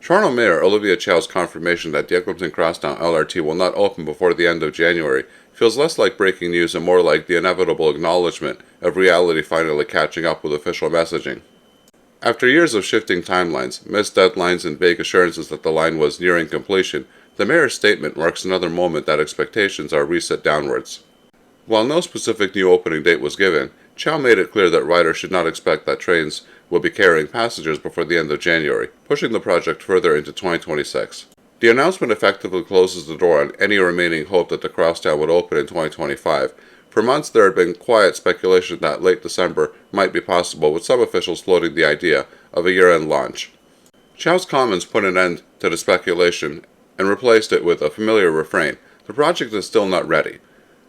Toronto Mayor Olivia Chow's confirmation that the Eglinton Crosstown LRT will not open before the end of January feels less like breaking news and more like the inevitable acknowledgement of reality finally catching up with official messaging. After years of shifting timelines, missed deadlines, and vague assurances that the line was nearing completion, the mayor's statement marks another moment that expectations are reset downwards. While no specific new opening date was given, Chow made it clear that riders should not expect that trains will be carrying passengers before the end of January, pushing the project further into 2026. The announcement effectively closes the door on any remaining hope that the crosstown would open in 2025. For months there had been quiet speculation that late December might be possible, with some officials floating the idea of a year-end launch. Chow's comments put an end to the speculation and replaced it with a familiar refrain: the project is still not ready.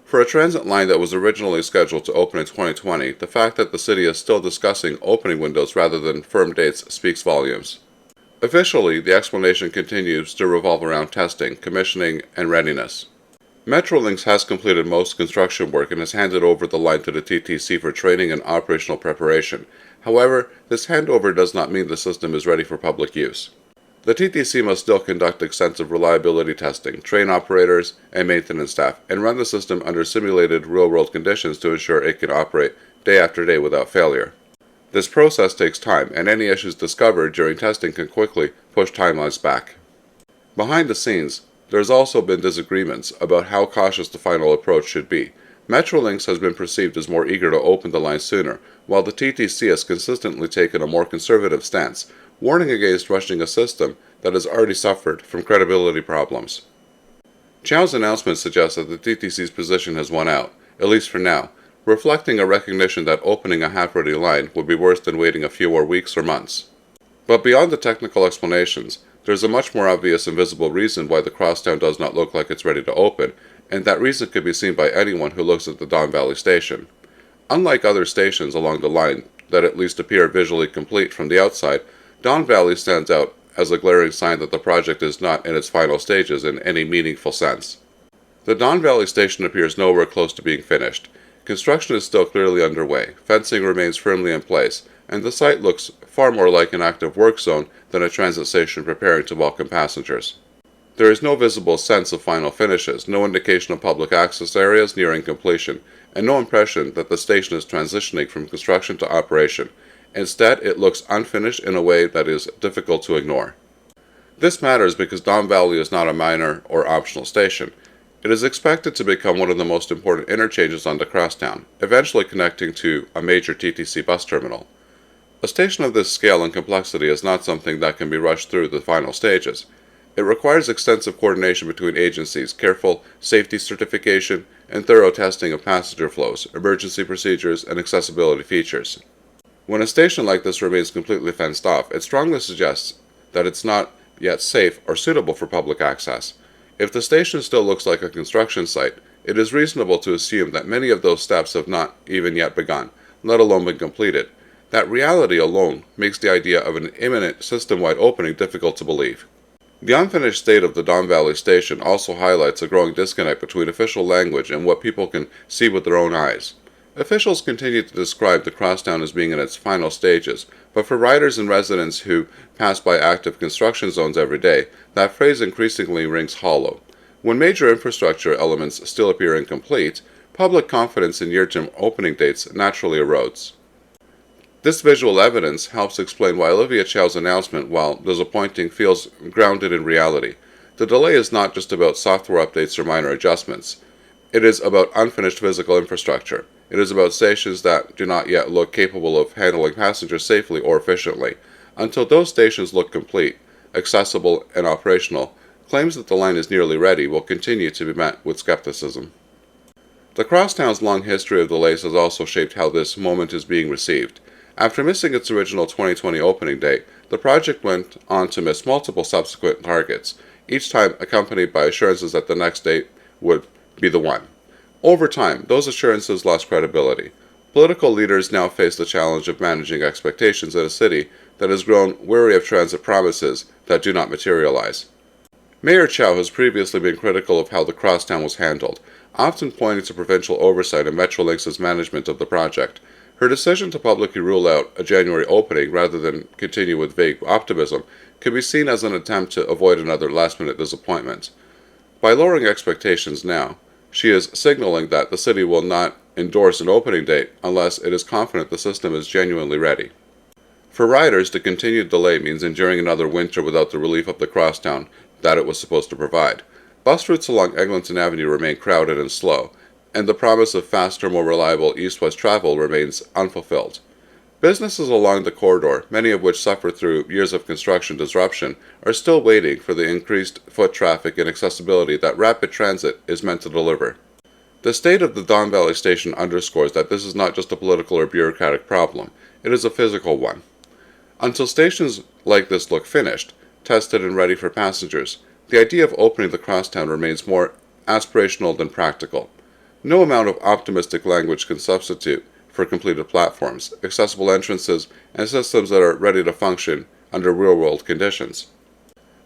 For a transit line that was originally scheduled to open in 2020, the fact that the city is still discussing opening windows rather than firm dates speaks volumes. Officially, the explanation continues to revolve around testing, commissioning, and readiness. Metrolinx has completed most construction work and has handed over the line to the TTC for training and operational preparation. However, this handover does not mean the system is ready for public use. The TTC must still conduct extensive reliability testing, train operators and maintenance staff, and run the system under simulated real-world conditions to ensure it can operate day after day without failure. This process takes time, and any issues discovered during testing can quickly push timelines back. Behind the scenes, there has also been disagreements about how cautious the final approach should be. Metrolinx has been perceived as more eager to open the line sooner, while the TTC has consistently taken a more conservative stance, warning against rushing a system that has already suffered from credibility problems. Chow's announcement suggests that the TTC's position has won out, at least for now, reflecting a recognition that opening a half-ready line would be worse than waiting a few more weeks or months. But beyond the technical explanations, there's a much more obvious and visible reason why the crosstown does not look like it's ready to open, and that reason can be seen by anyone who looks at the Don Valley station. Unlike other stations along the line that at least appear visually complete from the outside, Don Valley stands out as a glaring sign that the project is not in its final stages in any meaningful sense. The Don Valley station appears nowhere close to being finished. Construction is still clearly underway, fencing remains firmly in place, and the site looks far more like an active work zone than a transit station preparing to welcome passengers. There is no visible sense of final finishes, no indication of public access areas nearing completion, and no impression that the station is transitioning from construction to operation. Instead, it looks unfinished in a way that is difficult to ignore. This matters because Don Valley is not a minor or optional station. It is expected to become one of the most important interchanges on the crosstown, eventually connecting to a major TTC bus terminal. A station of this scale and complexity is not something that can be rushed through the final stages. It requires extensive coordination between agencies, careful safety certification, and thorough testing of passenger flows, emergency procedures, and accessibility features. When a station like this remains completely fenced off, it strongly suggests that it's not yet safe or suitable for public access. If the station still looks like a construction site, it is reasonable to assume that many of those steps have not even yet begun, let alone been completed. That reality alone makes the idea of an imminent system-wide opening difficult to believe. The unfinished state of the Don Valley station also highlights a growing disconnect between official language and what people can see with their own eyes. Officials continue to describe the crosstown as being in its final stages, but for riders and residents who pass by active construction zones every day, that phrase increasingly rings hollow. When major infrastructure elements still appear incomplete, public confidence in near-term opening dates naturally erodes. This visual evidence helps explain why Olivia Chow's announcement, while disappointing, feels grounded in reality. The delay is not just about software updates or minor adjustments. It is about unfinished physical infrastructure. It is about stations that do not yet look capable of handling passengers safely or efficiently. Until those stations look complete, accessible, and operational, claims that the line is nearly ready will continue to be met with skepticism. The crosstown's long history of delays has also shaped how this moment is being received. After missing its original 2020 opening date, the project went on to miss multiple subsequent targets, each time accompanied by assurances that the next date would be the one. Over time, those assurances lost credibility. Political leaders now face the challenge of managing expectations in a city that has grown weary of transit promises that do not materialize. Mayor Chow has previously been critical of how the crosstown was handled, often pointing to provincial oversight and Metrolinx's management of the project. Her decision to publicly rule out a January opening rather than continue with vague optimism can be seen as an attempt to avoid another last-minute disappointment. By lowering expectations now, she is signaling that the city will not endorse an opening date unless it is confident the system is genuinely ready. For riders, the continued delay means enduring another winter without the relief of the crosstown that it was supposed to provide. Bus routes along Eglinton Avenue remain crowded and slow, and the promise of faster, more reliable east-west travel remains unfulfilled. Businesses along the corridor, many of which suffered through years of construction disruption, are still waiting for the increased foot traffic and accessibility that rapid transit is meant to deliver. The state of the Don Valley Station underscores that this is not just a political or bureaucratic problem, it is a physical one. Until stations like this look finished, tested and ready for passengers, the idea of opening the crosstown remains more aspirational than practical. No amount of optimistic language can substitute for completed platforms, accessible entrances, and systems that are ready to function under real-world conditions.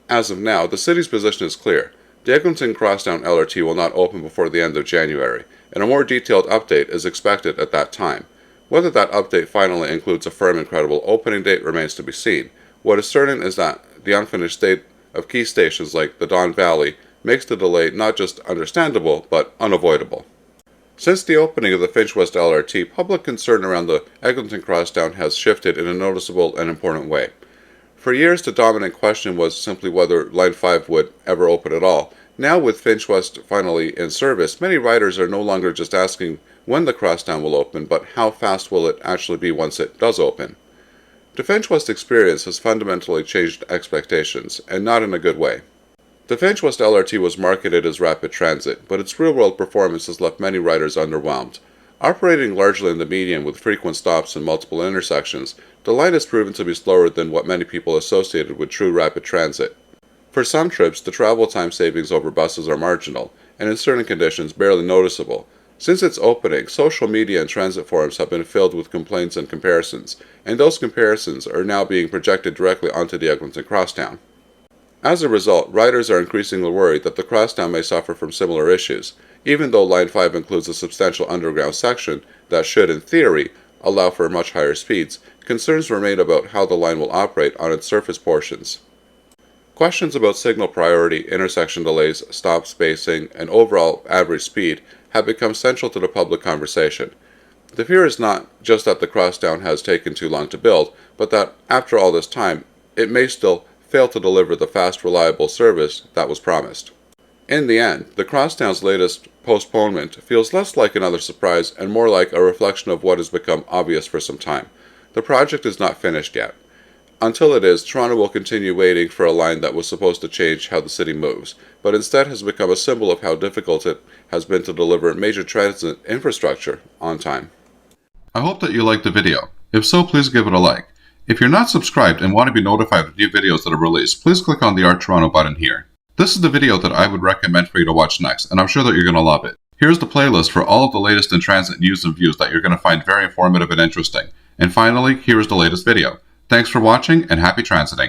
As of now, the city's position is clear. The Eglinton Crosstown LRT will not open before the end of January, and a more detailed update is expected at that time. Whether that update finally includes a firm and credible opening date remains to be seen. What is certain is that the unfinished state of key stations like the Don Valley makes the delay not just understandable, but unavoidable. Since the opening of the Finch West LRT, public concern around the Eglinton Crosstown has shifted in a noticeable and important way. For years, the dominant question was simply whether Line 5 would ever open at all. Now, with Finch West finally in service, many riders are no longer just asking when the crosstown will open, but how fast will it actually be once it does open. The Finch West experience has fundamentally changed expectations, and not in a good way. The Finch West LRT was marketed as rapid transit, but its real-world performance has left many riders underwhelmed. Operating largely in the median with frequent stops and multiple intersections, the line has proven to be slower than what many people associated with true rapid transit. For some trips, the travel time savings over buses are marginal, and in certain conditions barely noticeable. Since its opening, social media and transit forums have been filled with complaints and comparisons, and those comparisons are now being projected directly onto the Eglinton Crosstown. As a result, riders are increasingly worried that the crosstown may suffer from similar issues. Even though Line 5 includes a substantial underground section that should, in theory, allow for much higher speeds, concerns remain about how the line will operate on its surface portions. Questions about signal priority, intersection delays, stop spacing, and overall average speed have become central to the public conversation. The fear is not just that the crosstown has taken too long to build, but that, after all this time, it may still fail to deliver the fast, reliable service that was promised. In the end, the crosstown's latest postponement feels less like another surprise and more like a reflection of what has become obvious for some time. The project is not finished yet. Until it is, Toronto will continue waiting for a line that was supposed to change how the city moves, but instead has become a symbol of how difficult it has been to deliver major transit infrastructure on time. I hope that you liked the video. If so, please give it a like. If you're not subscribed and want to be notified of new videos that are released, please click on the Art Toronto button here. This is the video that I would recommend for you to watch next, and I'm sure that you're going to love it. Here's the playlist for all of the latest in transit news and views that you're going to find very informative and interesting. And finally, here is the latest video. Thanks for watching, and happy transiting.